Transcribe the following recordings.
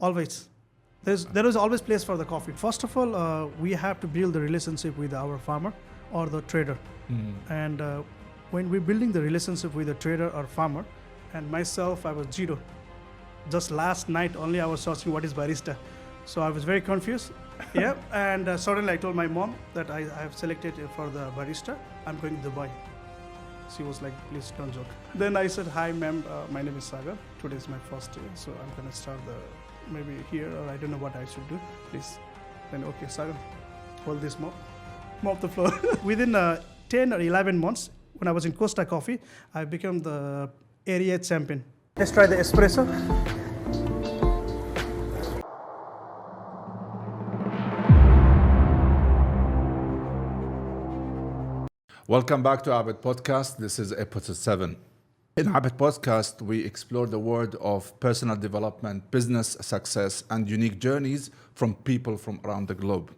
Always. There is always place for the coffee. First of all, we have to build the relationship with our farmer or the trader. And when we're building the relationship with the trader or farmer, and myself, I was zero. Just last night only I was searching what is barista. So I was very confused. Yeah, and suddenly I told my mom that I have selected for the barista. I'm going to Dubai. She was like, please don't joke. Then I said, hi ma'am, my name is Sagar. Today is my first day, so I'm going to start maybe here, or I don't know what I should do. Please. Then okay, Sagar, hold this mop the floor. Within 10 or 11 months, when I was in Costa Coffee, I became the area champion. Let's try the espresso. Welcome back to AbedPodcast. This is episode 7. In AbedPodcast, we explore the world of personal development, business success, and unique journeys from people from around the globe.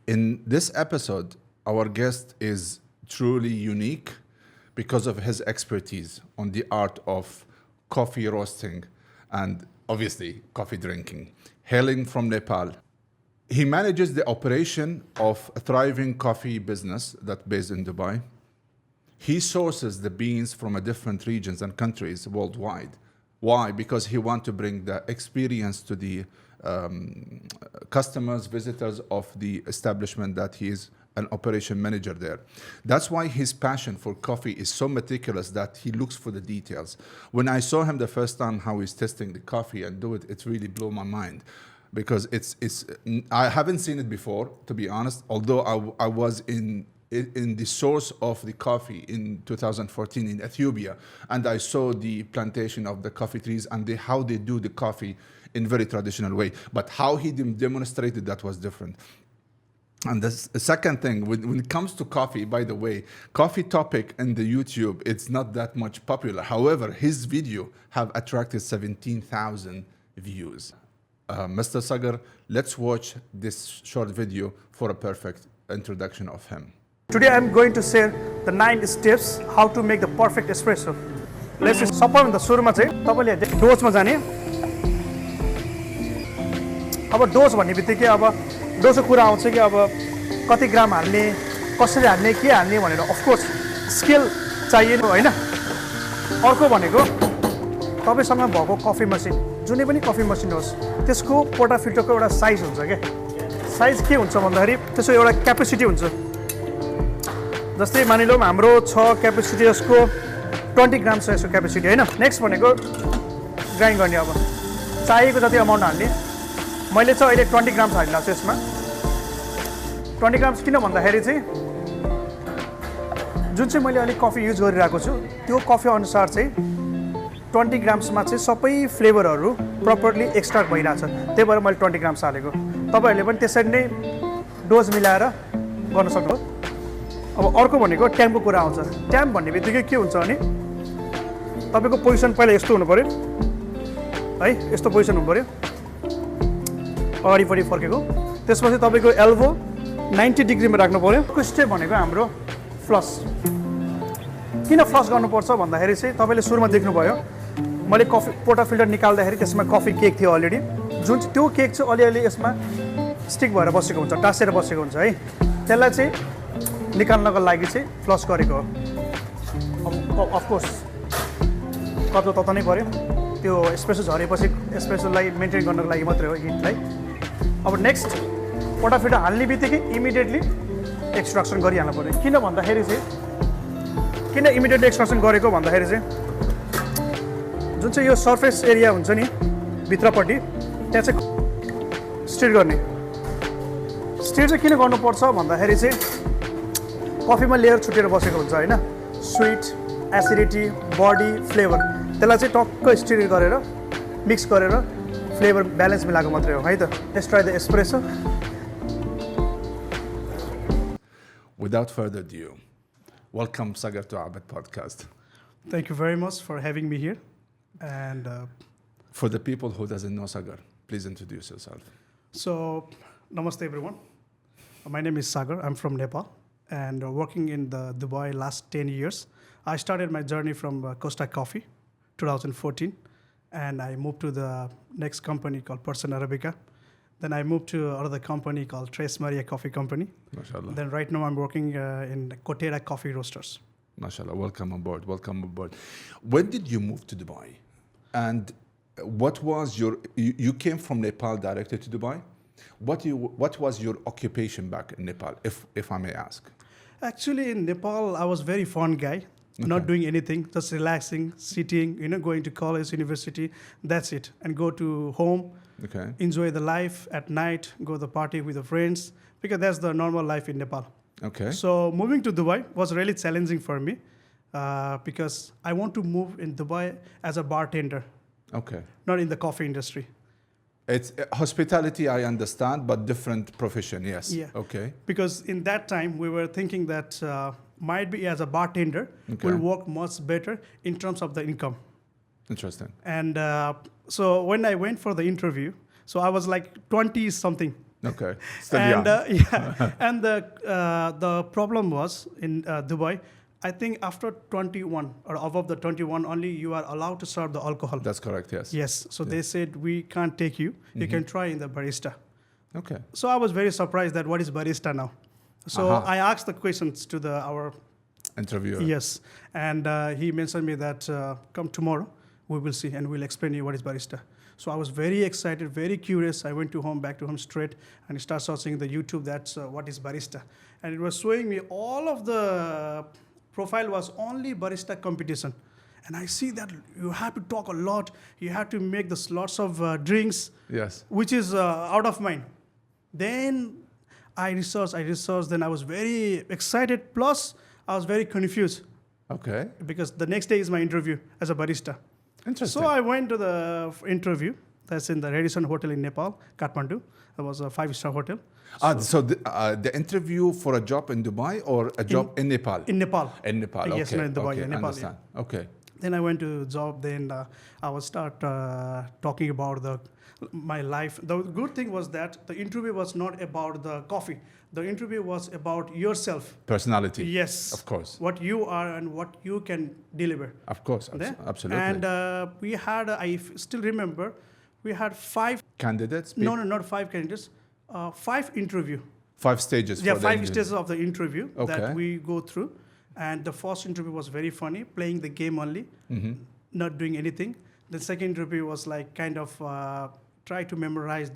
In this episode, our guest is truly unique because of his expertise on the art of coffee roasting and obviously coffee drinking. Hailing from Nepal, he manages the operation of a thriving coffee business that's based in Dubai. He sources the beans from different regions and countries worldwide. Why? Because he wants to bring the experience to the customers, visitors of the establishment that he is an operation manager there. That's why his passion for coffee is so meticulous that he looks for the details. When I saw him the first time, how he's testing the coffee and do it really blew my mind. Because I haven't seen it before, to be honest, although I was in the source of the coffee in 2014 in Ethiopia, and I saw the plantation of the coffee trees and how they do the coffee in very traditional way. But how he demonstrated that was different. And the second thing, when it comes to coffee, by the way, coffee topic in the YouTube, it's not that much popular. However, his video have attracted 17,000 views. Mr. Sagar, let's watch this short video for a perfect introduction of him. Today I'm going to share the 9 steps how to make the perfect espresso. Let's see. सबैभन्दा सुरुमा चाहिँ तपाईले डोजमा जाने. अब dose भन्ने बित्तिकै अब डोजको कुरा आउँछ कि अब कति ग्राम हाल्ने, कसरी हाल्ने, के हाल्ने भनेर अफ कोर्स स्किल चाहियो हैन. अर्को भनेको तपाईसँग भएको कफी मसिन, जुनै पनि कफी मसिन होस्, त्यसको पोर्टाफिल्टरको एउटा साइज हुन्छ के. साइज के हुन्छ भन्दाखेरि त्यसको एउटा क्यापेसिटी हुन्छ. जस्तै मानिलौँ हाम्रो छ क्यापेसिटी यसको 20 ग्राम छ यसको क्यापेसिटी हैन. नेक्स्ट भनेको ग्राइन्ड गर्ने. अब चाहिएको जति अमाउन्ट हाल्ने. मैले चाहिँ अहिले 20 ग्राम हालिरहेको छु यसमा. 20 ग्राम किन भन्दाखेरि चाहिँ जुन चाहिँ मैले अलिक कफी युज गरिरहेको छु त्यो कफी अनुसार चाहिँ 20 ग्राम्समा चाहिँ सबै फ्लेभरहरू प्रपरली एक्सट्र्याक्ट भइरहेछ. त्यही भएर मैले 20 ग्राम्स हालेको. तपाईँहरूले पनि त्यसरी नै डोज मिलाएर गर्न सक्नुहुन्छ. अब अर्को भनेको टाइमको कुरा आउँछ. टाइम भन्ने बित्तिकै के हुन्छ भने तपाईँको पोजिसन पहिला यस्तो हुनु पऱ्यो है, यस्तो पोजिसन हुनु पऱ्यो, अगाडिपट्टि फर्केको. त्यसपछि तपाईँको एल्बो 90 डिग्रीमा राख्नु पऱ्यो. अर्को स्टेप भनेको हाम्रो फ्लस. किन फ्लस गर्नुपर्छ भन्दाखेरि चाहिँ तपाईँले सुरुमा देख्नुभयो मैले कफी पोर्टाफिल्टर निकाल्दाखेरि त्यसमा कफी केक थियो अलरेडी. जुन त्यो केक चाहिँ अलिअलि यसमा स्टिक भएर बसेको हुन्छ, टाँसेर बसेको हुन्छ है. त्यसलाई चाहिँ निकाल्नको लागि चाहिँ फ्लस गरेको हो. अब अफकोर्स कतो तता नै पऱ्यो. त्यो एस्प्रेसो झरेपछि एस्प्रेसोलाई मेन्टेन गर्नको लागि मात्रै हो, हिटलाई. अब नेक्स्ट पोर्टाफिल्टर हाल्ने बित्तिकै इमिडिएटली एक्सट्र्याक्सन गरिहाल्नु पऱ्यो. किन भन्दाखेरि चाहिँ किन इमिडिएटली एक्सट्र्याक्सन गरेको भन्दाखेरि चाहिँ जुन चाहिँ यो सर्फेस एरिया हुन्छ नि भित्रपट्टि त्यहाँ चाहिँ स्टिर गर्ने. स्टिर चाहिँ किन गर्नुपर्छ भन्दाखेरि चाहिँ कफीमा लेयर छुटेर बसेको हुन्छ हैन. स्विट, एसिडिटी, बडी, फ्लेभर त्यसलाई चाहिँ टक्क स्टिर गरेर मिक्स गरेर फ्लेभर ब्यालेन्स मिलाएको मात्रै हो है त. Let's try the espresso. Without further ado, welcome Sagar to AbedPodcast. Thank you very much for having me here. And for the people who doesn't know Sagar, please introduce yourself. So, namaste everyone. My name is Sagar. I'm from Nepal and working in the Dubai last 10 years. I started my journey from Costa Coffee, 2014. and I moved to the next company called Person Arabica. Then I moved to another company called Tres Maria Coffee Company. MashaAllah. Then right now I'm working in Kotera Coffee Roasters. MashaAllah. Welcome aboard. Welcome aboard. When did you move to Dubai? And what was you came from Nepal directly to Dubai? What was your occupation back in Nepal, if I may ask? Actually, in Nepal, I was very fun guy, not doing anything, just relaxing, sitting, going to college, university, that's it. And go to home, enjoy the life at night, go to the party with the friends, because that's the normal life in Nepal. Okay. So moving to Dubai was really challenging for me because I want to move in Dubai as a bartender. Okay. Not in the coffee industry. It's hospitality, I understand, but different profession, yes. Yeah. Okay. Because in that time, we were thinking that might be as a bartender will work much better in terms of the income. Interesting. And so when I went for the interview, so I was like 20 something. Okay. Still and young. And the problem was in Dubai, I think after 21 or above the 21 only you are allowed to serve the alcohol. That's correct, yes. Yes. So they said we can't take you. You can try in the barista. Okay. So I was very surprised that what is barista now. So I asked the questions to our interviewer. Yes, and he mentioned me that come tomorrow we will see and we'll explain you what is barista. So I was very excited, very curious. I went back to home straight and started searching the YouTube. That's what is barista, and it was showing me all of the profile was only barista competition. And I see that you have to talk a lot. You have to make this lots of drinks. Yes. Which is out of mind. Then I researched. Then I was very excited. Plus, I was very confused. Okay. Because the next day is my interview as a barista. Interesting. So I went to the interview. That's in the Radisson Hotel in Nepal, Kathmandu. It was a 5-star hotel. So the interview for a job in Dubai or a job in Nepal? In Nepal. In Nepal, okay. Yes, no, in Dubai, okay, in Nepal. Understand. Yeah. Okay. Then I went to job. Then I would start talking about my life. The good thing was that the interview was not about the coffee. The interview was about yourself. Personality. Yes. Of course. What you are and what you can deliver. Of course, absolutely. And we had, I still remember, we had 5 candidates. No, not 5 candidates. 5 interview. 5 stages. Yeah, 5 stages of the interview that Okay. we go through. And the first interview was very funny, playing the game only, not doing anything. The second interview was like kind of try to memorize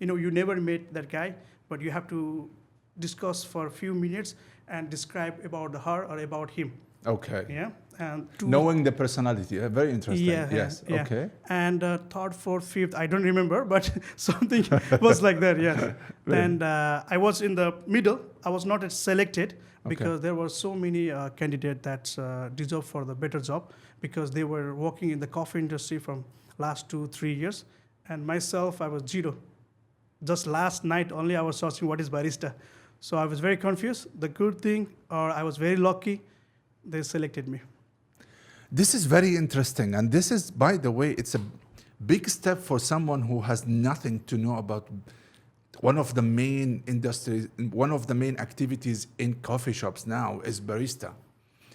you never met that guy, but you have to discuss for a few minutes and describe about her or about him. Okay. Yeah. And knowing the personality, very interesting. Yeah. Yes. Yeah. Okay. And third, fourth, fifth, I don't remember, but something was like that. Yeah. And I was in the middle. I was not selected because there were so many candidates that deserved for the better job because they were working in the coffee industry from last 2-3 years, and myself I was zero. Just last night only I was searching what is barista, so I was very confused. The good thing, or I was very lucky, they selected me. This is very interesting, and this is, by the way, it's a big step for someone who has nothing to know about one of the main industries, one of the main activities in coffee shops now is barista.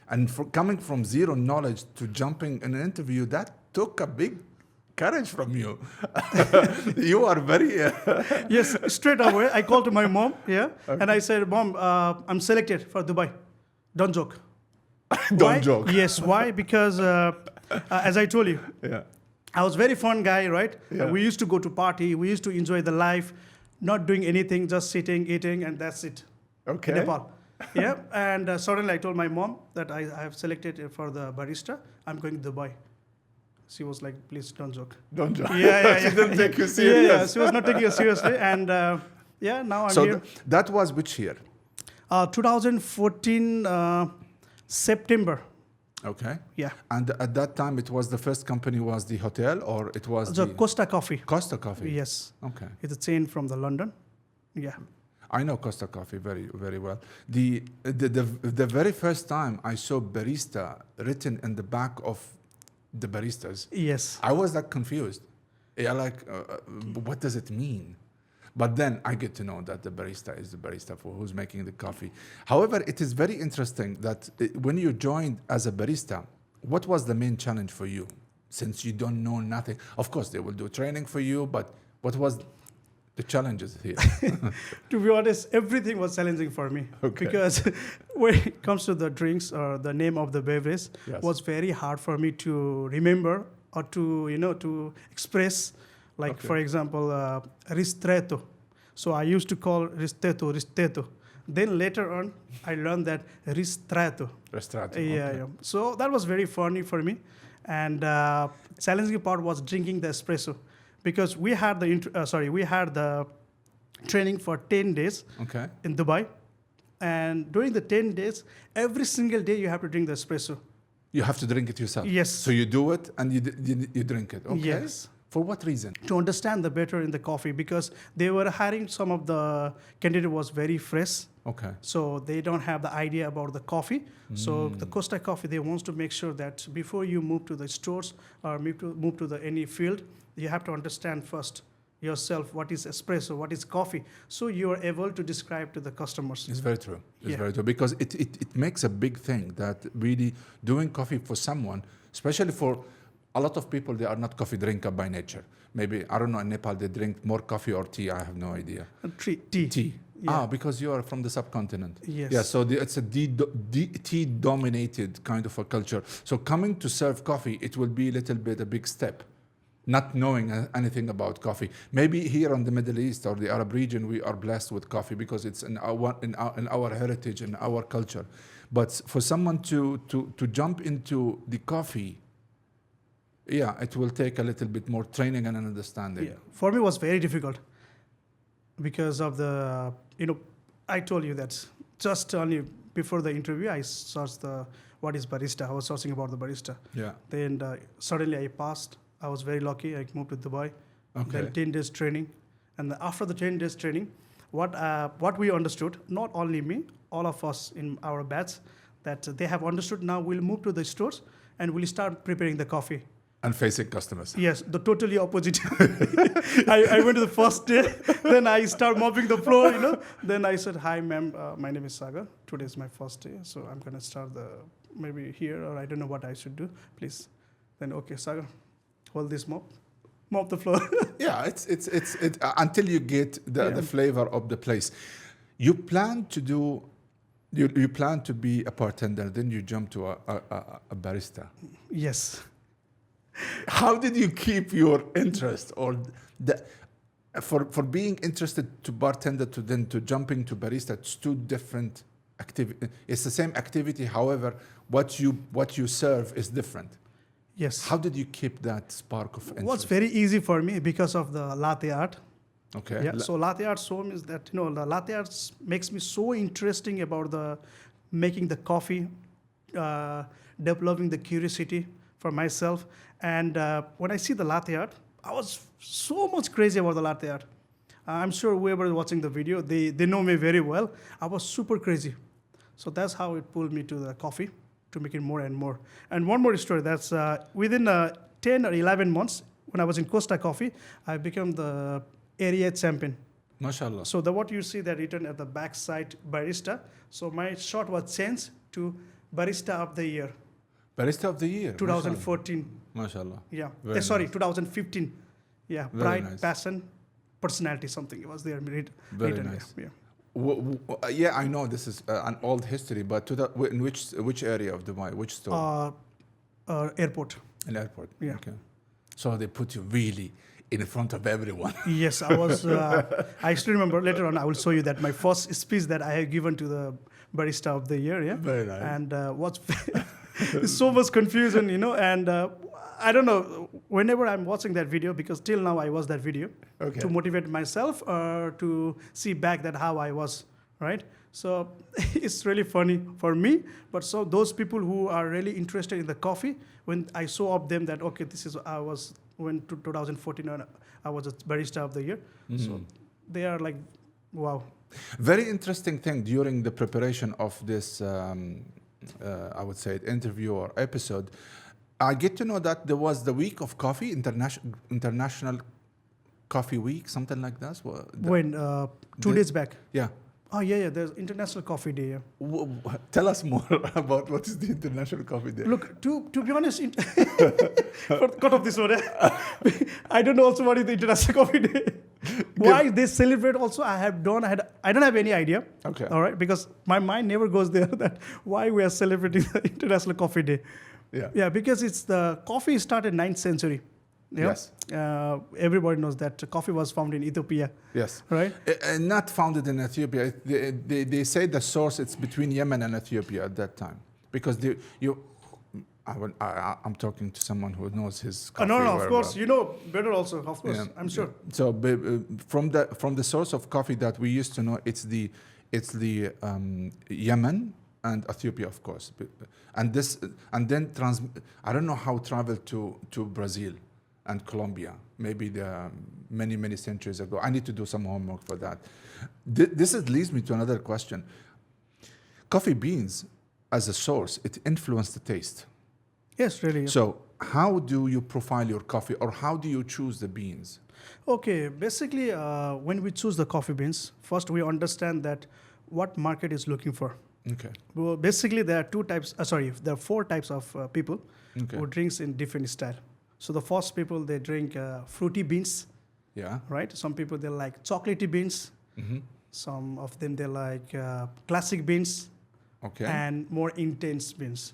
And coming from zero knowledge to jumping in an interview, that took a big courage from you. You are very... Yes, straight away, I called to my mom, and I said, Mom, I'm selected for Dubai. Don't joke. Don't joke. Yes, why? Because, as I told you, I was very fun guy, right? Yeah. We used to go to party, we used to enjoy the life, not doing anything, just sitting, eating, and that's it. Okay. In Nepal. Yeah, and suddenly I told my mom that I have selected for the barista. I'm going to Dubai. She was like, please don't joke. Don't joke. Yeah. She didn't take you serious. Yeah, she was not taking it seriously. And now I'm here. That was which year? 2014, September. Okay. Yeah. And at that time, it was the first company was the hotel, or it was the Costa Coffee. Costa Coffee. Yes. Okay. It's a chain from the London. Yeah. I know Costa Coffee very, very well. The very first time I saw barista written in the back of the baristas, yes, I was like confused. Yeah, like what does it mean? But then I get to know that the barista is the barista for who's making the coffee. However, it is very interesting that when you joined as a barista, what was the main challenge for you? since you don't know nothing? Of course, they will do training for you, but what was the challenges here? To be honest, everything was challenging for me because when it comes to the drinks or the name of the beverage was very hard for me to remember or to express. Like for example, ristretto. So I used to call ristretto. Then later on, I learned that ristretto. Yeah. So that was very funny for me, and challenging part was drinking the espresso, because we had the training for 10 days in Dubai, and during the 10 days, every single day you have to drink the espresso. You have to drink it yourself. Yes. So you do it and you drink it. Okay. Yes. For what reason? To understand the better in the coffee, because they were hiring some of the candidate was very fresh. Okay. So they don't have the idea about the coffee. So the Costa Coffee, they wants to make sure that before you move to the stores or move to the any field, you have to understand first yourself what is espresso, what is coffee, so you are able to describe to the customers. It's very true. It's very true, because it makes a big thing that really doing coffee for someone, especially for a lot of people, they are not coffee drinker by nature. Maybe, I don't know, in Nepal they drink more coffee or tea, I have no idea. Tea. Yeah. Because you are from the subcontinent. Yes. Yeah, so it's a tea-dominated kind of a culture. So coming to serve coffee, it will be a little bit a big step, not knowing anything about coffee. Maybe here in the Middle East or the Arab region, we are blessed with coffee because it's in our heritage and our culture. But for someone to jump into the coffee, it will take a little bit more training and an understanding. Yeah. For me, it was very difficult because of the, I told you that just only before the interview, I searched what is barista. I was searching about the barista. Yeah. Then suddenly I passed. I was very lucky. I moved to Dubai. Okay. Then 10 days training. And after the 10 days training, what we understood, not only me, all of us in our batch, that they have understood now we'll move to the stores and we'll start preparing the coffee. And facing customers. Yes, the totally opposite. I went to the first day, then I start mopping the floor, Then I said, hi, ma'am, my name is Sagar. Today is my first day, so I'm going to start maybe here, or I don't know what I should do, please. Then, okay, Sagar, hold this mop the floor. Yeah, it's until you get the flavor of the place. You plan to you plan to be a bartender, then you jump to a barista. Yes. How did you keep your interest, or for being interested to bartender to jumping to barista? It's two different activity. It's the same activity, however, what you serve is different. Yes. How did you keep that spark of interest? It was very easy for me because of the latte art. Okay. Yeah. So latte art is that the latte art makes me so interesting about the making the coffee, developing the curiosity for myself. And when I see the latte art, I was so much crazy about the latte art. I'm sure whoever is watching the video, they know me very well. I was super crazy. So that's how it pulled me to the coffee, to make it more and more. And one more story, that's within 10 or 11 months, when I was in Costa Coffee, I became the area champion. MashaAllah. So what you see that written at the back side, barista. So my shot was changed to barista of the year. Barista of the year. 2014. MashaAllah. Yeah. Very 2015. Yeah. Very Pride, nice. Passion, personality, something. It was there Very written. nice. Yeah. Yeah, I know this is an old history, but in which area of Dubai? Which store? Airport. An airport. Yeah. Okay. So they put you really in front of everyone. Yes, I was. I still remember. Later on, I will show you that my first speech that I have given to the barista of the year. Yeah. Very nice. And what's so much confusion, and I don't know. Whenever I'm watching that video, because till now I watch that video to motivate myself or to see back that how I was, right? So it's really funny for me. But so those people who are really interested in the coffee, when I saw of them that when to 2014 I was a barista of the year. Mm-hmm. So they are like, wow. Very interesting thing during the preparation of this, I would say, interview or episode. I get to know that there was the week of coffee, international coffee week, something like that. When 2 days back. Yeah. Oh yeah, there's International Coffee Day. Yeah. Tell us more about what is the International Coffee Day. Look, to be honest, cut off this one. I don't know also what is the International Coffee Day. Why they celebrate also, I don't have any idea. Okay. All right, because my mind never goes there that why we are celebrating the International Coffee Day. Yeah. Yeah, because it's the coffee started 9th century. Yeah? Yes. Everybody knows that coffee was found in Ethiopia. Yes. Right? Not founded in Ethiopia. They say the source it's between Yemen and Ethiopia at that time because I'm talking to someone who knows his coffee. No, of very course. well. You know better also, of course. Yeah, I'm sure. yeah. So from the source of coffee that we used to know, it's the Yemen and Ethiopia, of course, and then I don't know how it traveled to Brazil and Colombia. Maybe many centuries ago. I need to do some homework for that. This leads me to another question. Coffee beans as a source, it influenced the taste. Yes, really. Yeah. So how do you profile your coffee, or how do you choose the beans? Okay, basically, when we choose the coffee beans, first we understand that what market is looking for. Okay. Well, basically, there are there are 4 types of people Okay. who drinks in different style. So the first people, they drink fruity beans, Yeah. right? Some people, they like chocolatey beans. Mm-hmm. Some of them, they like classic beans Okay. and more intense beans.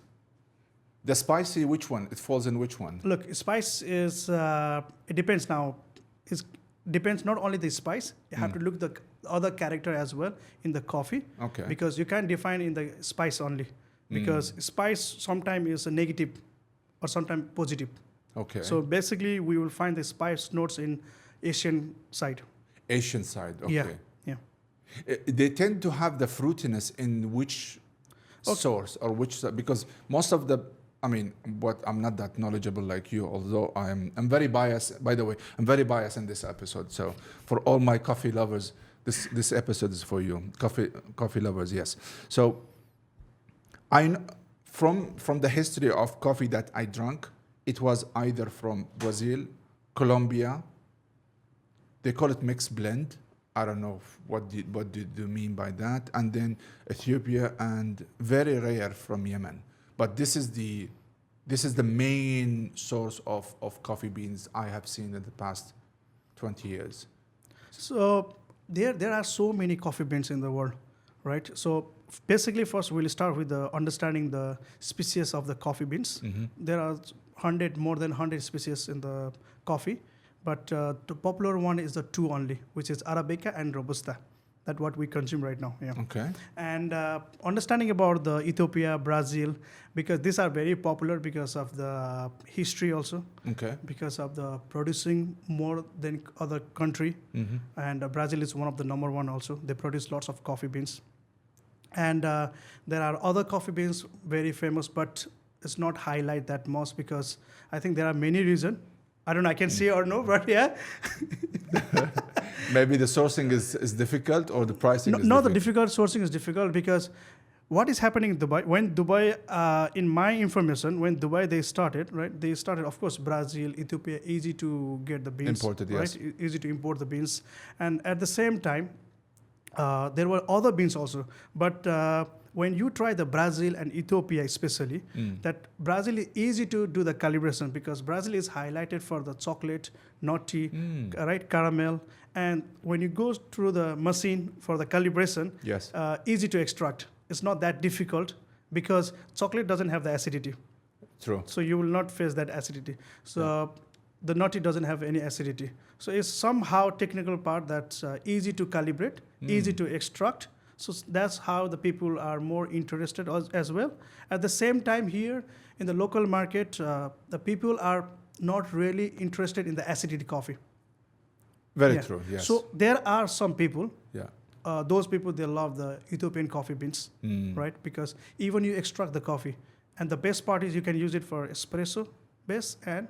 The spicy, which one? It falls in which one? Look, spice is, it depends now. It depends not only the spice, you have to look the other character as well in the coffee. Okay. Because you can't define in the spice only. Because spice sometimes is a negative or sometimes positive. Okay. So basically, we will find the spice notes in Asian side. Asian side. Okay. Yeah. They tend to have the fruitiness in which source or which, because most of the, I'm not that knowledgeable like you, although I'm very biased. By the way, I'm very biased in this episode. So for all my coffee lovers, this episode is for you, coffee lovers. Yes. So from the history of coffee that I drank, it was either from Brazil, Colombia. They call it mixed blend. I don't know what did you mean by that. And then Ethiopia, and very rare from Yemen. But this is the main source of coffee beans I have seen in the past 20 years. So there are so many coffee beans in the world, right? So basically, first we'll start with the understanding the species of the coffee beans. Mm-hmm. There are more than 100 species in the coffee. But the popular one is the 2 only, which is Arabica and Robusta. That's what we consume right now. Yeah. Okay. And understanding about the Ethiopia, Brazil, because these are very popular because of the history also. Okay. Because of the producing more than other country. Mm-hmm. And Brazil is one of the number 1 also. They produce lots of coffee beans. And there are other coffee beans very famous, but it's not highlight that much because I think there are many reasons. I don't know, I can say or no, but yeah. Maybe the sourcing is difficult, or the pricing is No, difficult. the difficult sourcing is difficult because what is happening in Dubai, when Dubai, in my information, when Dubai they started, right? They started, of course, Brazil, Ethiopia, easy to get the beans. Imported, yes. Right? Easy to import the beans. And at the same time, there were other beans also. But when you try the Brazil and Ethiopia especially, that Brazil is easy to do the calibration because Brazil is highlighted for the chocolate, nutty, right, caramel. And when you go through the machine for the calibration, Yes. Easy to extract. It's not that difficult because chocolate doesn't have the acidity. True. So you will not face that acidity. So the nutty doesn't have any acidity. So it's somehow technical part that's easy to calibrate, easy to extract. So that's how the people are more interested as well. At the same time here in the local market, the people are not really interested in the acidity coffee. Very true, yes. So there are some people, Yeah. those people, they love the Ethiopian coffee beans, right? Because even you extract the coffee. And the best part is you can use it for espresso base and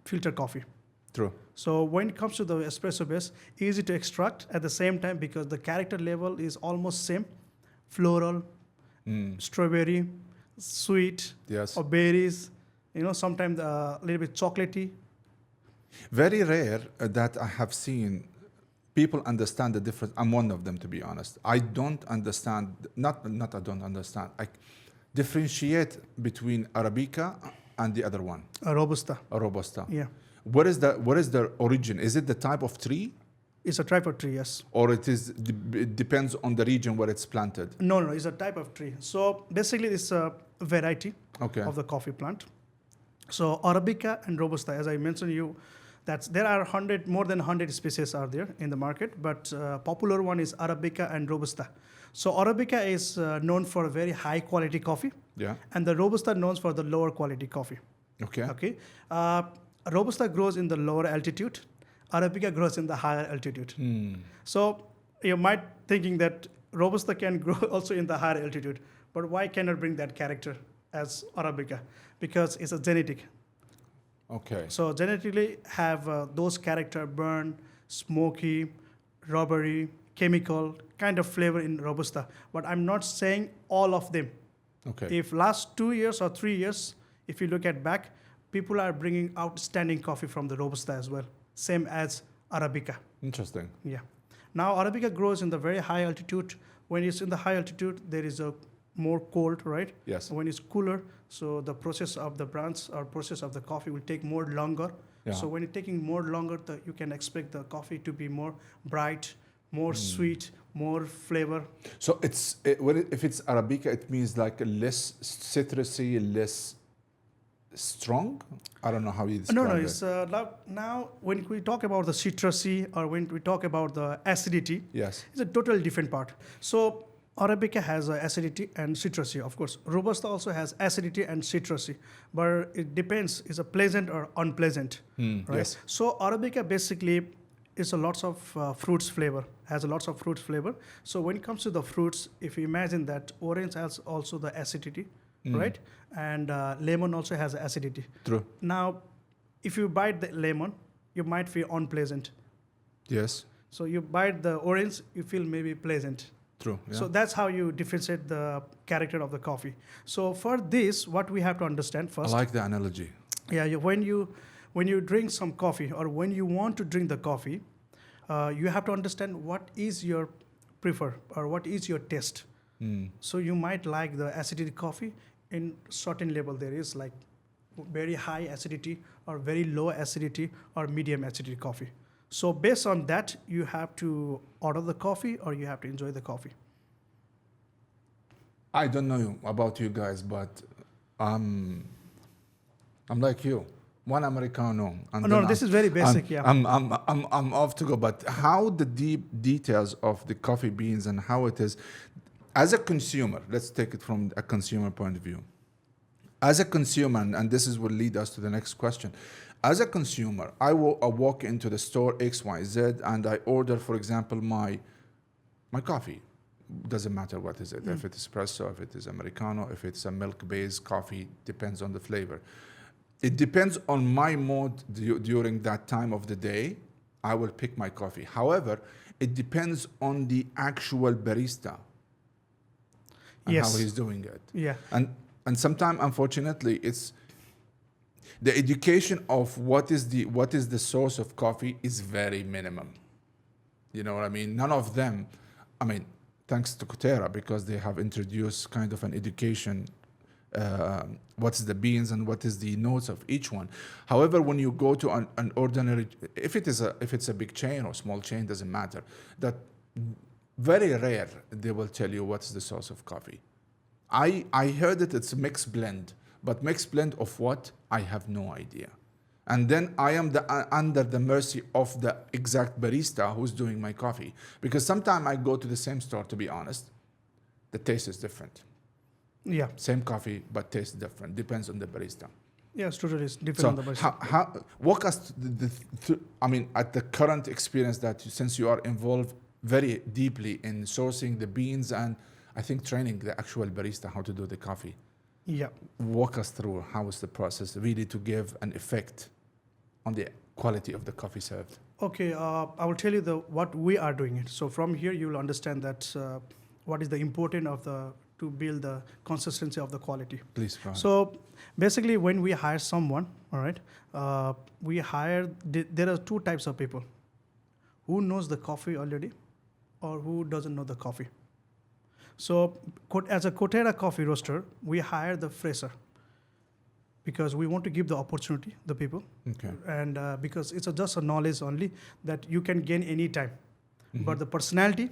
filter coffee. True. So when it comes to the espresso base, easy to extract at the same time because the character level is almost same. Floral, strawberry, sweet, Yes. or berries, sometimes a little bit chocolatey. Very rare that I have seen people understand the difference. I'm one of them, to be honest. I don't understand, not I don't understand. I differentiate between Arabica and the other one, A Robusta. a Robusta. Yeah. What is the origin? Is it the type of tree, It's a type of tree, yes. or it depends on the region where it's planted? No, it's a type of tree. So basically, it's a variety Okay. of the coffee plant. So Arabica and Robusta, as I mentioned you, there are more than 100 species are there in the market, but popular one is Arabica and Robusta. So Arabica is known for very high quality coffee, Yeah. and the Robusta known for the lower quality coffee. Okay. Okay. Robusta grows in the lower altitude. Arabica grows in the higher altitude. So you might thinking that Robusta can grow also in the higher altitude, but why cannot bring that character as Arabica? Because it's a genetic. Okay. So genetically have those character burn, smoky, rubbery, chemical kind of flavor in Robusta. But I'm not saying all of them. Okay. If last 2 years or 3 years, if you look at back, people are bringing outstanding coffee from the Robusta as well, same as Arabica. Interesting. Yeah. Now Arabica grows in the very high altitude. When it's in the high altitude, there is a more cold, right? Yes. When it's cooler, so the process of the brands or process of the coffee will take more longer. Yeah. So when it's taking more longer, you can expect the coffee to be more bright, more sweet, more flavor. So if it's Arabica, it means like less citrusy, less strong. I don't know how you describe No, it. it's now when we talk about the citrusy or when we talk about the acidity, Yes. it's a totally different part. So Arabica has acidity and citrusy, of course. Robusta also has acidity and citrusy, but it depends, is a pleasant or unpleasant, right? Yes. So Arabica basically is a lots of fruits flavor, has a lots of fruits flavor. So when it comes to the fruits, if you imagine that orange has also the acidity, right? And lemon also has acidity. True. Now, if you bite the lemon, you might feel unpleasant. Yes. So you bite the orange, you feel maybe pleasant. True. Yeah. So that's how you differentiate the character of the coffee. So for this, what we have to understand I first, like the analogy. when you drink some coffee or when you want to drink the coffee, you have to understand what is your prefer or what is your taste. So you might like the acidity coffee in certain level. There is like very high acidity or very low acidity or medium acidity coffee. So based on that, you have to order the coffee or you have to enjoy the coffee. I don't know about you guys, but I'm like you. One Americano. And No, then this is very basic, yeah. I'm off to go. But how the deep details of the coffee beans and how it is, as a consumer, let's take it from a consumer point of view. As a consumer, and this will lead us to the next question. As a consumer, I walk into the store XYZ and I order, for example, my coffee. Doesn't matter what is it. If it's espresso, if it is Americano, if it's a milk-based coffee, depends on the flavor. It depends on my mood during that time of the day. I will pick my coffee. However, it depends on the actual barista and Yes. how he's doing it. Yeah. And sometimes, unfortunately, it's the education of what is the source of coffee is very minimum. You know what I mean? None of them. I mean, thanks to Kotera, because they have introduced kind of an education. What is the beans and what is the notes of each one. However, when you go to an ordinary, if it's a big chain or small chain, doesn't matter. That very rare they will tell you what's the source of coffee. I heard that it's a mixed blend, but mixed blend of what? I have no idea. And then I am under the mercy of the exact barista who's doing my coffee. Because sometimes I go to the same store, to be honest, the taste is different. Yeah. Same coffee, but taste different. Depends on the barista. Yeah, it's totally different So on the barista. how walk us at the current experience that since you are involved very deeply in sourcing the beans and I think training the actual barista how to do the coffee. Yeah. Walk us through how is the process really to give an effect on the quality of the coffee served. Okay, I will tell you what we are doing it. So from here you will understand that what is the importance of to build the consistency of the quality. Please go ahead. So basically when we hire someone, all right, there are two types of people who knows the coffee already or who doesn't know the coffee. So as a Kotera coffee roaster, we hire the fresher because we want to give the opportunity the people. Okay. And because it's just a knowledge only that you can gain any time. But the personality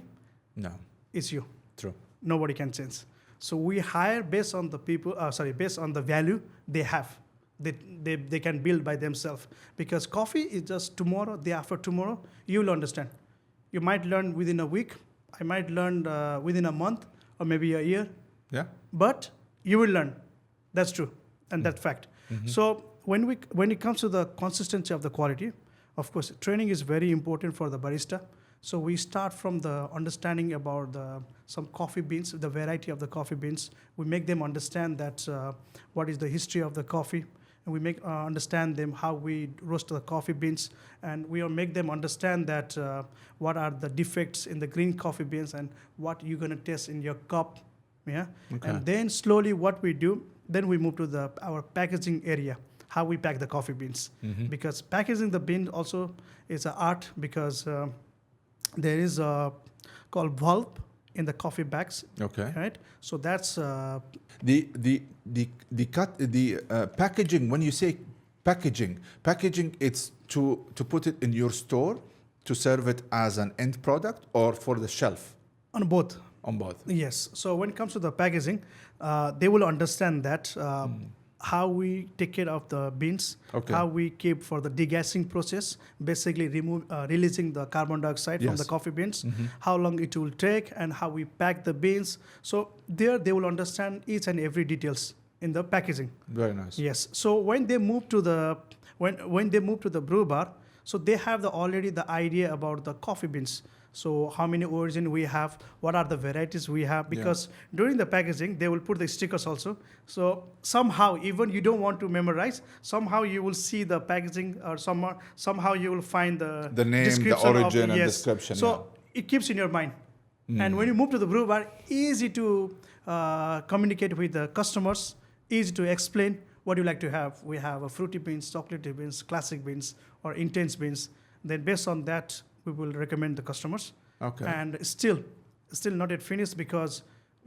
No. is you. True. Nobody can change. So we hire based on the people, based on the value they have. They can build by themselves. Because coffee is just tomorrow, day after tomorrow, you will understand. You might learn within a week. I might learn within a month or maybe a year. Yeah. But you will learn. That's true. And that's fact. So when it comes to the consistency of the quality, of course, training is very important for the barista. So we start from the understanding about some coffee beans, the variety of the coffee beans. We make them understand that what is the history of the coffee, and we make understand them how we roast the coffee beans, and we make them understand that what are the defects in the green coffee beans and what you're gonna taste in your cup, yeah. Okay. And then slowly what we do, then we move to our packaging area, how we pack the coffee beans, because packaging the bean also is an art because. There is a called valve in the coffee bags. Okay. Right. So that's The packaging. When you say packaging, it's to put it in your store to serve it as an end product or for the shelf. on both. On both. Yes. So when it comes to the packaging, they will understand that how we take care of the beans, Okay. how we keep for the degassing process, basically releasing the carbon dioxide from Yes. the coffee beans, how long it will take, and how we pack the beans. So there they will understand each and every details in the packaging. Very nice. Yes. So when they move to the when they move to the brew bar, so they have already the idea about the coffee beans. So how many origin we have, what are the varieties we have, because during the packaging, they will put the stickers also. So somehow, even you don't want to memorize, somehow you will see the packaging or somehow you will find the name, the description origin, and yes. description. So it keeps in your mind. And when you move to the brew bar, easy to communicate with the customers, easy to explain what you like to have. We have a fruity beans, chocolatey beans, classic beans, or intense beans. Then based on that, we will recommend the customers. Okay. And still not yet finished because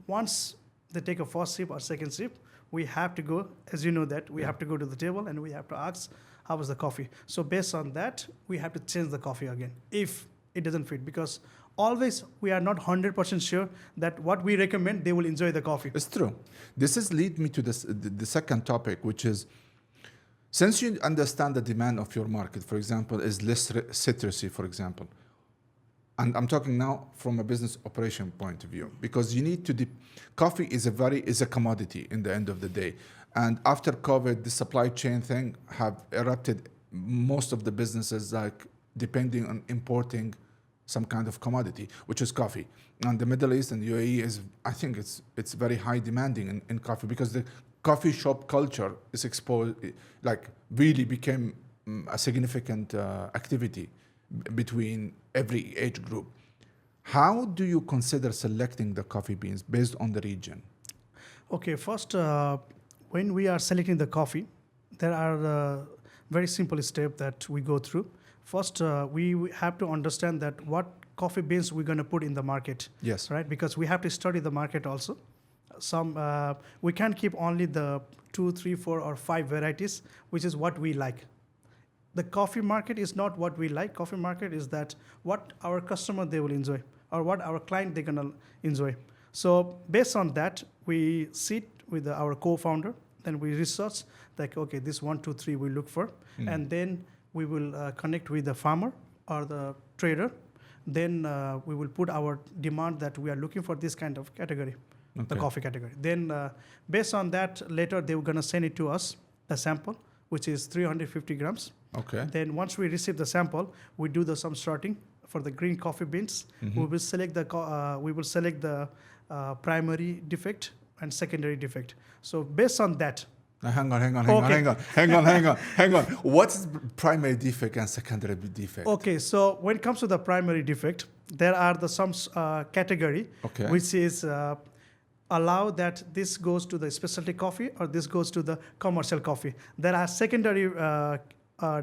once they take a first sip or second sip, we have to go, as you know that, we have to go to the table and we have to ask, how was the coffee? So based on that, we have to change the coffee again if it doesn't fit, because always we are not 100% sure that what we recommend, they will enjoy the coffee. It's true. This is lead me to the second topic, which is, since you understand the demand of your market, for example, is less citrusy, for example, and I'm talking now from a business operation point of view, because you need to, coffee is a commodity in the end of the day. And after COVID, the supply chain thing have erupted. Most of the businesses like depending on importing some kind of commodity, which is coffee. And the Middle East and the UAE is, I think it's very high demanding in coffee because the coffee shop culture is exposed, like really became a significant activity between every age group. How do you consider selecting the coffee beans based on the region? Okay, first, when we are selecting the coffee, there are very simple steps that we go through. First, we have to understand that what coffee beans we're going to put in the market. Yes. Right? Because we have to study the market also. We can't keep only the 2, 3, 4, or 5 varieties, which is what we like. The coffee market is not what we like. Coffee market is that what our customer they will enjoy, or what our client they're gonna enjoy. So based on that, we sit with our co-founder, then we research like, okay, this 1, 2, 3 we look for, and then we will connect with the farmer or the trader. Then we will put our demand that we are looking for this kind of category. Okay. The coffee category. Then based on that, later they were going to send it to us, the sample, which is 350 grams. Okay. Then once we receive the sample, we do some sorting for the green coffee beans. We will select the primary defect and secondary defect. So based on that. Hang on. What's primary defect and secondary defect? Okay, so when it comes to the primary defect, there are some category, which is allow that this goes to the specialty coffee or this goes to the commercial coffee. There are secondary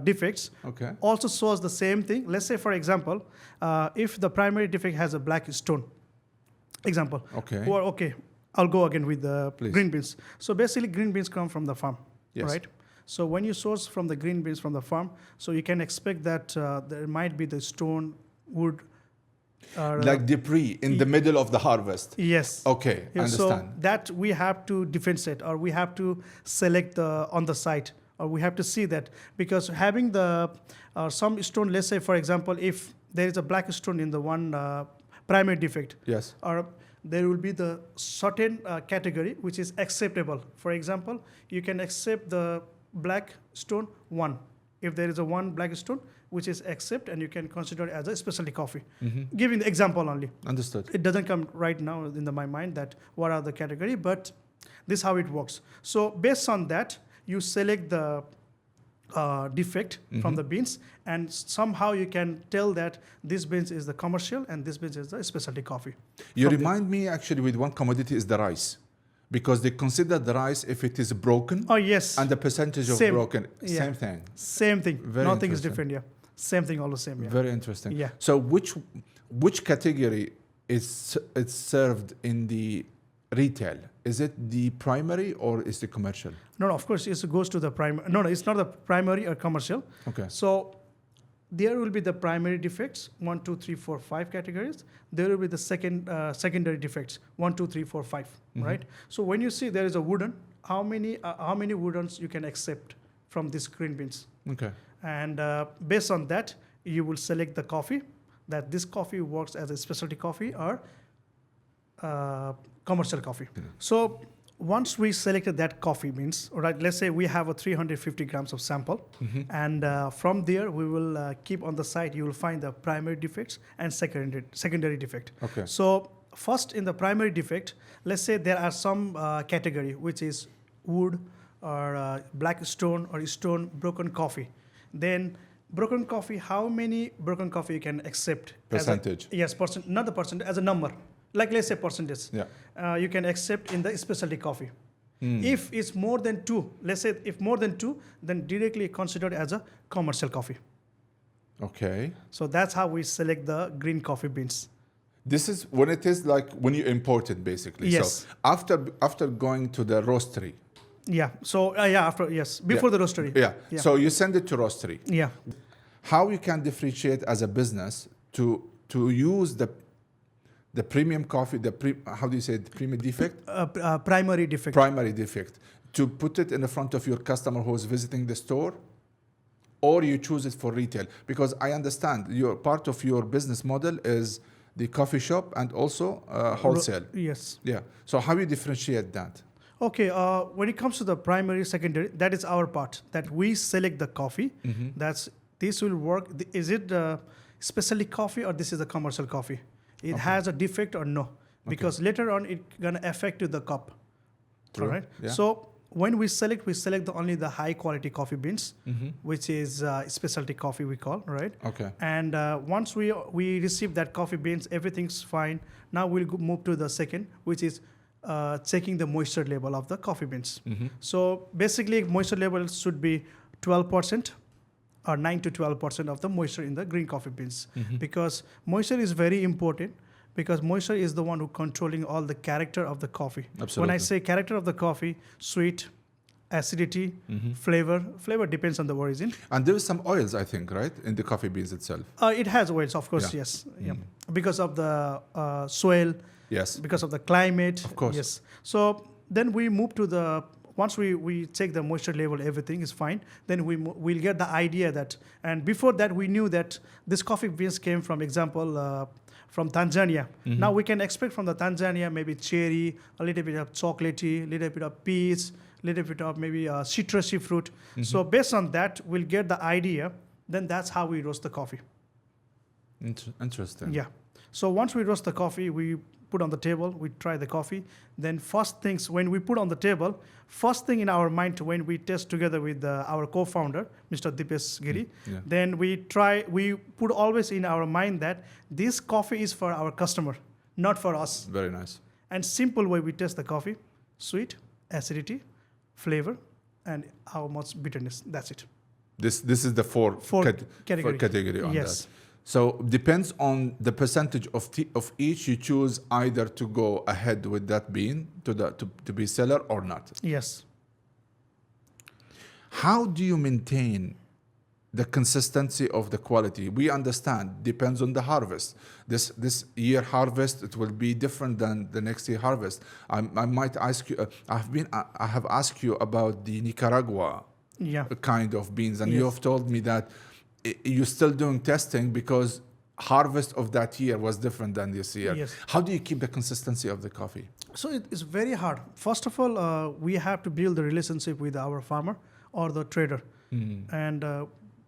defects Okay. also shows the same thing. Let's say, for example, if the primary defect has a black stone, example. Okay. Or, okay, I'll go again with the Please. green beans. So basically, green beans come from the farm, Yes. right? So when you source from the green beans from the farm, so you can expect that there might be the stone, wood, Like debris in the middle of the harvest. yes. Okay, Yeah, understand. so that we have to differentiate, or we have to select the on the site, or we have to see that, because having the some stone, let's say for example, if there is a black stone in the one primary defect, Yes. or there will be the certain category which is acceptable. For example, you can accept the black stone 1. If there is a 1 black stone which is accept, and you can consider it as a specialty coffee. Giving the example only. Understood. It doesn't come right now in my mind that what are the category, but this is how it works. So based on that, you select the defect from the beans, and somehow you can tell that this beans is the commercial and this beans is the specialty coffee. You From remind me actually with one commodity is the rice. Because they consider the rice if it is broken Oh yes, and the percentage of Same. broken, Yeah. same thing. same thing. Very Nothing is interesting. different. Yeah, same thing, all the same. Yeah. Very interesting. Yeah. So which category is it's served in the retail? Is it the primary or is the commercial? No, of course it goes to the primary. No, it's not the primary or commercial. Okay. So there will be the primary defects 1, 2, 3, 4, 5 categories. There will be the secondary defects 1, 2, 3, 4, 5. Right. So when you see there is a wooden, how many woodens you can accept from these green beans, Okay. and based on that you will select the coffee, that this coffee works as a specialty coffee or commercial coffee. So once we selected that coffee beans, right, let's say we have a 350 grams of sample, and from there we will keep on the site, you will find the primary defects and secondary defect. Okay. So first in the primary defect, let's say there are some category which is wood or black stone or stone broken coffee. Then broken coffee, how many broken coffee you can accept? Percentage. Yes, not the percent, as a number. Like let's say percentage. Yeah. You can accept in the specialty coffee. If it's more than 2, let's say if more than 2, then directly considered as a commercial coffee. Okay. So that's how we select the green coffee beans. This is when it is like when you import it basically. Yes. So after going to the roastery. Yeah. So before the roastery. Yeah. Yeah. So you send it to roastery. Yeah. How you can differentiate as a business to use the premium coffee, how do you say it, premium defect? Primary defect. Primary defect. To put it in the front of your customer who is visiting the store, or you choose it for retail? Because I understand part of your business model is the coffee shop and also wholesale. Yes. Yeah. So how you differentiate that? Okay, when it comes to the primary, secondary, that is our part, that we select the coffee. This will work. Is it specialty coffee or this is a commercial coffee? It has a defect or no? Because later on it's gonna affect to the cup. True. All right. Yeah. So when we select only the high quality coffee beans, which is specialty coffee we call, right? Okay. And once we receive that coffee beans, everything's fine. Now we'll move to the second, which is checking the moisture level of the coffee beans. So basically moisture level should be 12% or 9 to 12% of the moisture in the green coffee beans, because moisture is very important, because moisture is the one who controlling all the character of the coffee. Absolutely. When I say character of the coffee, sweet, acidity, flavor depends on the origin. And there is some oils, I think, right, in the coffee beans itself. It has oils, of course, Yeah. yes. Yeah. Because of the soil, Yes. because of the climate. Of course. Yes. So then we move to once we check the moisture level, everything is fine. Then we'll get the idea that, and before that we knew that this coffee beans came from, example, from Tanzania. Now we can expect from the Tanzania maybe cherry, a little bit of chocolatey, a little bit of peach, a little bit of maybe citrusy fruit. So based on that, we'll get the idea. Then that's how we roast the coffee. Interesting. Yeah. So once we roast the coffee, we put on the table, we try the coffee. Then first things, when we put on the table, first thing in our mind when we test together with our co-founder, Mr. Dipesh Giri, then we put always in our mind that this coffee is for our customer, not for us. Very nice. And simple way we test the coffee, sweet, acidity, flavor, and how much bitterness, that's it. This is the category on Yes. that. So depends on the percentage of each you choose either to go ahead with that bean to be seller or not. Yes. How do you maintain the consistency of the quality? We understand depends on the harvest. This year harvest, it will be different than the next year harvest. I might ask you. I have asked you about the Nicaragua kind of beans, and you have told me that you're still doing testing because harvest of that year was different than this year. Yes. How do you keep the consistency of the coffee? So it's very hard. First of all, we have to build the relationship with our farmer or the trader. And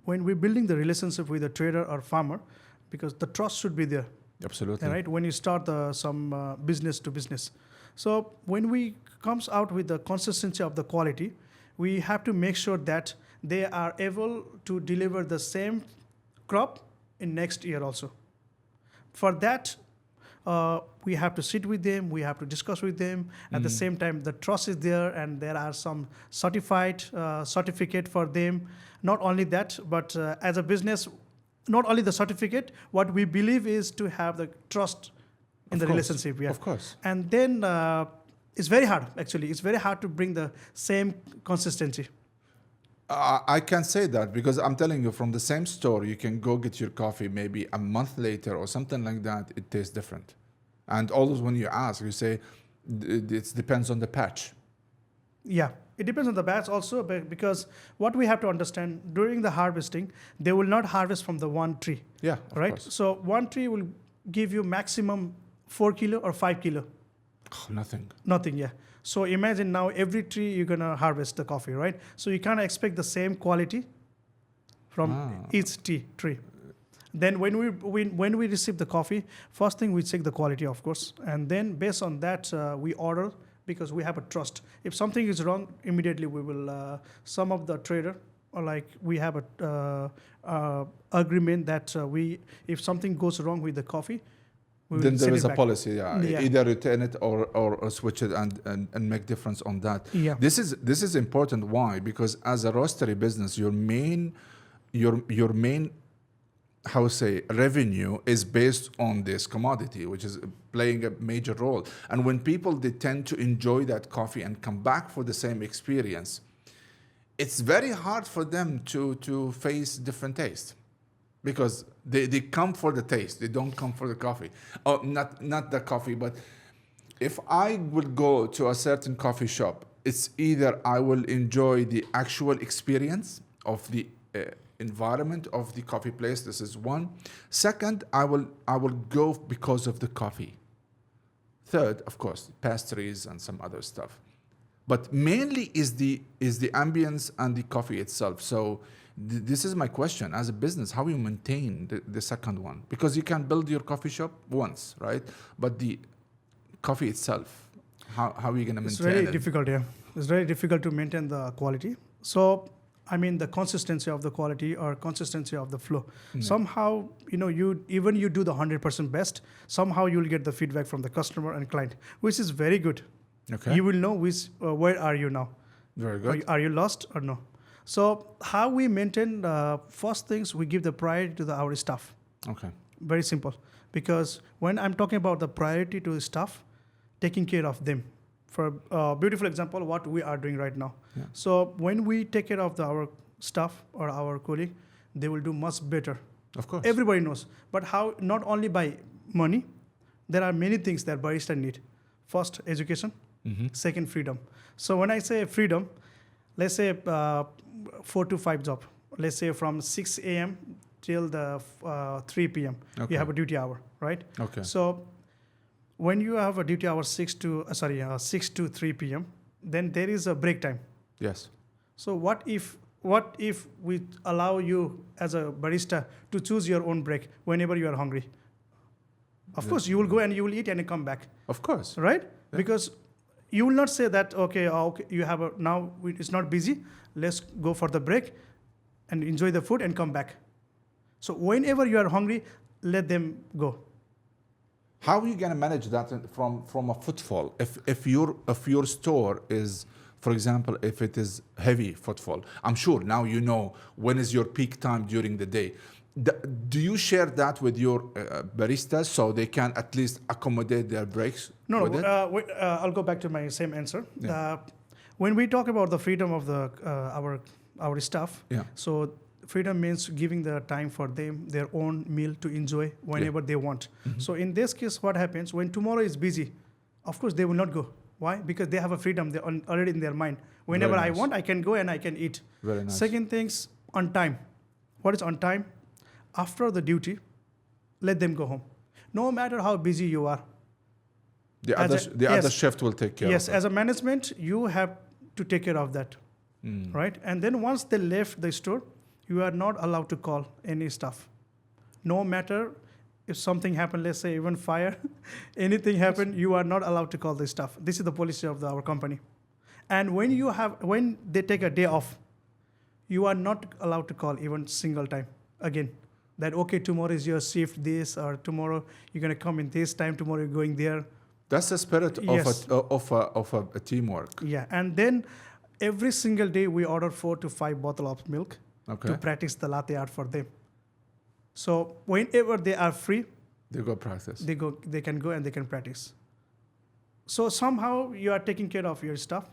when we're building the relationship with the trader or farmer, because the trust should be there. Absolutely. Right? When you start some business to business. So when we comes out with the consistency of the quality, we have to make sure that they are able to deliver the same crop in next year also. For that, we have to sit with them, we have to discuss with them. At the same time, the trust is there, and there are some certificate for them. Not only that, but as a business, not only the certificate, what we believe is to have the trust in the relationship. Yeah. Of course. And then it's very hard, actually. It's very hard to bring the same consistency. I can say that because I'm telling you, from the same store, you can go get your coffee maybe a month later or something like that. It tastes different. And always when you ask, you say, it depends on the patch. Yeah, it depends on the batch also, because what we have to understand, during the harvesting, they will not harvest from the one tree. Yeah, right? course. So one tree will give you maximum 4 kilo or 5 kilo. Oh, nothing. Nothing, yeah. So imagine now every tree you're gonna harvest the coffee, right? So you can't expect the same quality from each tree. Then when we receive the coffee, first thing we check the quality, of course, and then based on that we order, because we have a trust. If something is wrong, immediately we will some of the trader, or like we have a agreement that if something goes wrong with the coffee, then there is a policy, either return it or switch it and make difference on that. Yeah. This is important. Why? Because as a roastery business, your main revenue is based on this commodity, which is playing a major role. And when people, they tend to enjoy that coffee and come back for the same experience, it's very hard for them to face different taste. Because they come for the taste, they don't come for the coffee. Oh, not the coffee, but if I would go to a certain coffee shop, it's either I will enjoy the actual experience of the environment of the coffee place. This is one. Second, I will go because of the coffee. Third, of course, pastries and some other stuff. But mainly is the ambience and the coffee itself. So this is my question as a business: how you maintain the second one? Because you can build your coffee shop once, right? But the coffee itself, how are you going to maintain it? It's very difficult, yeah. It's very difficult to maintain the quality. So, I mean, the consistency of the quality or consistency of the flow. Somehow, you do the 100% best. Somehow you'll get the feedback from the customer and client, which is very good. Okay. You will know where are you now. Very good. Are you lost or no? So how we maintain, first things, we give the priority to our staff. Okay. Very simple. Because when I'm talking about the priority to staff, taking care of them. For a beautiful example, what we are doing right now. Yeah. So when we take care of our staff or our colleague, they will do much better. Of course. Everybody knows. But how? Not only by money, there are many things that barista need. First, education. Second, freedom. So when I say freedom, let's say 4 to 5 job. Let's say from 6 a.m. till the 3 p.m. Okay. You have a duty hour, right? Okay. So when you have a duty hour 6 to 3 p.m., then there is a break time. Yes. So what if we allow you as a barista to choose your own break whenever you are hungry? Of course, you will go and you will eat and come back. Of course. Right? Yeah. Because you will not say that, okay, you have now it's not busy, let's go for the break and enjoy the food and come back. So whenever you are hungry, let them go. How are you going to manage that from a footfall? If your store is For example, if it is heavy footfall, I'm sure now you know when is your peak time during the day. Do you share that with your baristas so they can at least accommodate their breaks? No, with it? I'll go back to my same answer. Yeah. When we talk about the freedom of the our staff, Yeah. so freedom means giving the time for them, their own meal to enjoy whenever they want. So in this case, what happens when tomorrow is busy? Of course, they will not go. Why? Because they have a freedom already in their mind. Whenever Very I nice. want, I can go and I can eat. Very nice. Second things, on time. What is on time? After the duty, let them go home. No matter how busy you are. The other yes. shift will take care Yes, of it. as a management, you have to take care of that, right? And then once they left the store, you are not allowed to call any staff. No matter if something happened, let's say even fire, anything happened, you are not allowed to call the staff. This is the policy of our company. And when they take a day off, you are not allowed to call even single time again. That okay, tomorrow is your shift this, or tomorrow you're gonna come in this time, tomorrow you're going there. That's the spirit Yes. of a teamwork. Yeah, and then every single day we order 4 to 5 bottles of milk Okay. to practice the latte art for them. So whenever they are free, They go practice. they can go and they can practice. So somehow you are taking care of your staff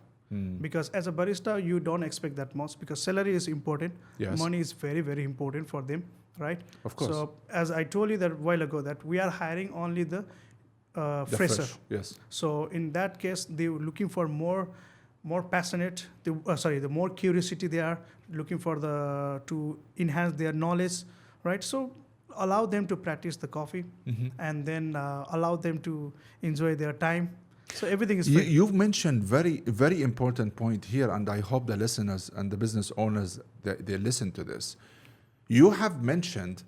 because as a barista you don't expect that much because salary is important. Yes. Money is very, very important for them, right? Of course. So as I told you that a while ago that we are hiring only the The fresher. fresh, yes. So in that case, they were looking for more passionate. The more curiosity they are looking for to enhance their knowledge, right? So allow them to practice the coffee, and then allow them to enjoy their time. So everything is free. You've mentioned very important point here, and I hope the listeners and the business owners they listen to this. You have mentioned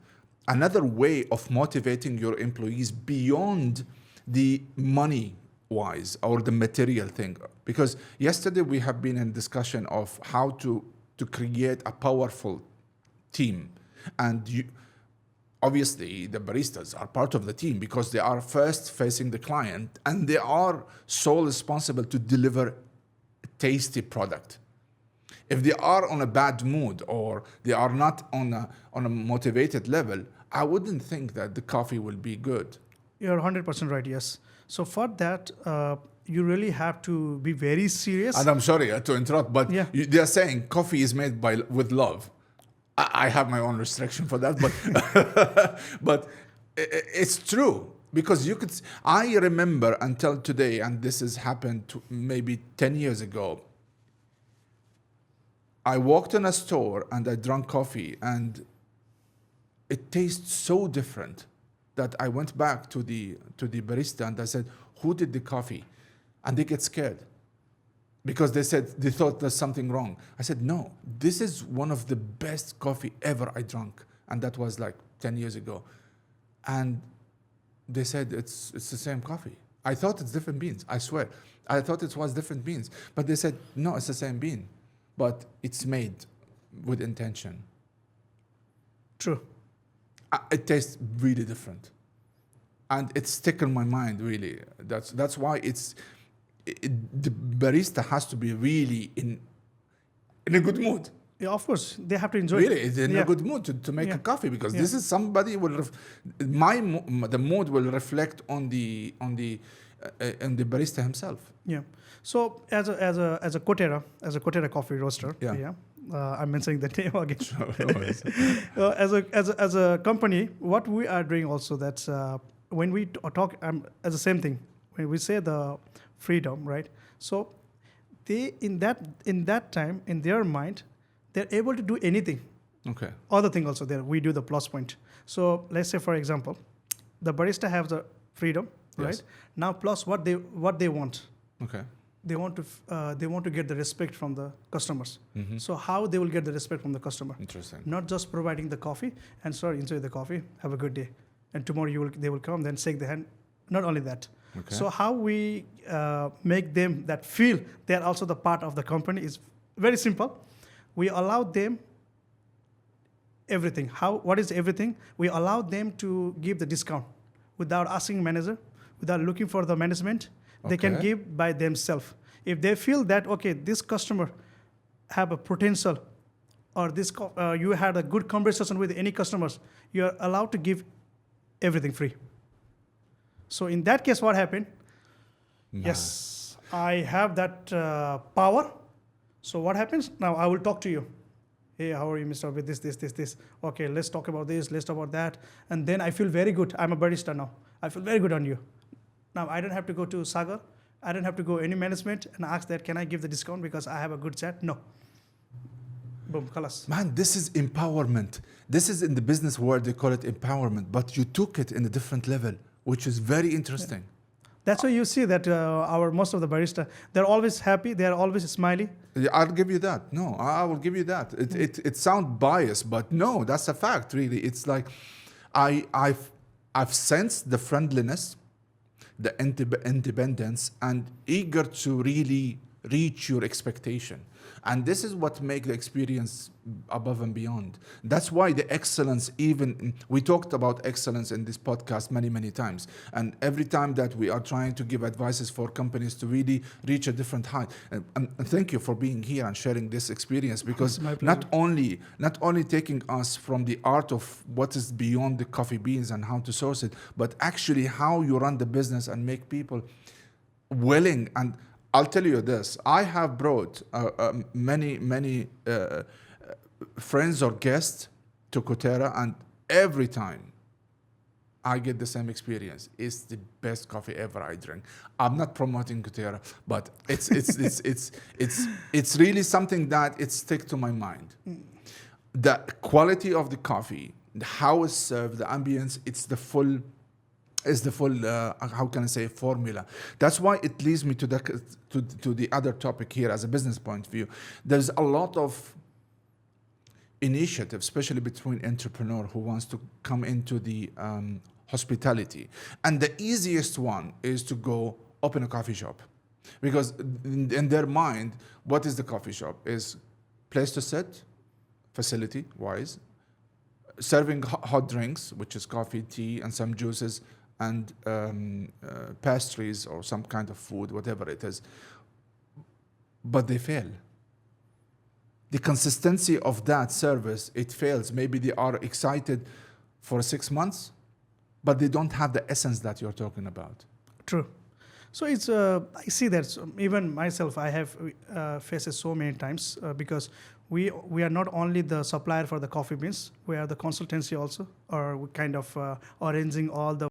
another way of motivating your employees beyond the money wise or the material thing, because yesterday we have been in discussion of how to create a powerful team, and obviously the baristas are part of the team because they are first facing the client and they are sole responsible to deliver a tasty product. If they are on a bad mood or they are not on a motivated level, I wouldn't think that the coffee will be good. You're 100% right, yes. So for that, you really have to be very serious. And I'm sorry to interrupt, but Yeah. they are saying coffee is made with love. I have my own restriction for that, but but it's true because I remember until today, and this has happened maybe 10 years ago. I walked in a store and I drank coffee, and it tastes so different that I went back to the barista and I said, "Who did the coffee?" And they get scared because they thought there's something wrong. I said, "No, this is one of the best coffee ever I drank," and that was like 10 years ago. And they said it's the same coffee. I thought it's different beans. I swear, I thought it was different beans, but they said no, it's the same bean, but it's made with intention. True. It tastes really different, and it's stuck in my mind. Really, that's why the barista has to be really in a good mood. Yeah, of course, they have to enjoy Really, it. it's in a good mood to make a coffee because this is somebody the mood will reflect on the barista himself. Yeah. So as a Kotera coffee roaster, I'm mentioning the name again. As a company, what we are doing also that's when we talk as the same thing when we say the freedom, right? So they in that time in their mind they're able to do anything. Okay. Other thing also there we do the plus point. So let's say for example, the barista has the freedom, right? Now plus what they want. Okay. They want to get the respect from the customers. So how they will get the respect from the customer? Interesting. Not just providing the coffee and sorry, enjoy the coffee, have a good day, and tomorrow they will come then shake the hand. Not only that. Okay. So how we make them that feel they are also the part of the company is very simple. We allow them everything. What is everything? We allow them to give the discount without asking manager, without looking for the management. They can give by themselves. If they feel that, okay, this customer have a potential, or you had a good conversation with any customers, you are allowed to give everything free. So in that case, what happened? Nice. Yes, I have that power. So what happens? Now I will talk to you. Hey, how are you, Mr. With this? Okay, let's talk about this, let's talk about that. And then I feel very good. I'm a barista now. I feel very good on you. Now I don't have to go to Sagar. I don't have to go any management and ask that, can I give the discount because I have a good chat? No. Boom, khalas. Man, this is empowerment. This is in the business world, they call it empowerment, but you took it in a different level, which is very interesting. That's why you see that most of the barista, they're always happy, they're always smiley. Yeah, I'll give you that. No, I will give you that. It sounds biased, but no, that's a fact, really. It's like I've sensed the friendliness, the independence, and eager to really reach your expectation. And this is what makes the experience above and beyond. That's why the excellence, even we talked about excellence in this podcast many times. And every time that we are trying to give advices for companies to really reach a different height. And thank you for being here and sharing this experience, because not only taking us from the art of what is beyond the coffee beans and how to source it, but actually how you run the business and make people willing. And I'll tell you this, I have brought many friends or guests to Kotera, and every time I get the same experience. It's the best coffee ever I drink. I'm not promoting Kotera, but it's really something that it sticks to my mind. The quality of the coffee, how it's served, the ambience, it's the full how can I say, formula. That's why it leads me to the other topic here as a business point of view. There's a lot of initiative, especially between entrepreneur who wants to come into the hospitality. And the easiest one is to go open a coffee shop. Because in their mind, what is the coffee shop? Is place to sit, facility wise, serving hot drinks, which is coffee, tea, and some juices, and pastries or some kind of food, whatever it is. But they fail. The consistency of that service, it fails. Maybe they are excited for 6 months, but they don't have the essence that you're talking about. True. So it's I see that even myself, I have faced it so many times because we are not only the supplier for the coffee beans, we are the consultancy also, or we kind of arranging all the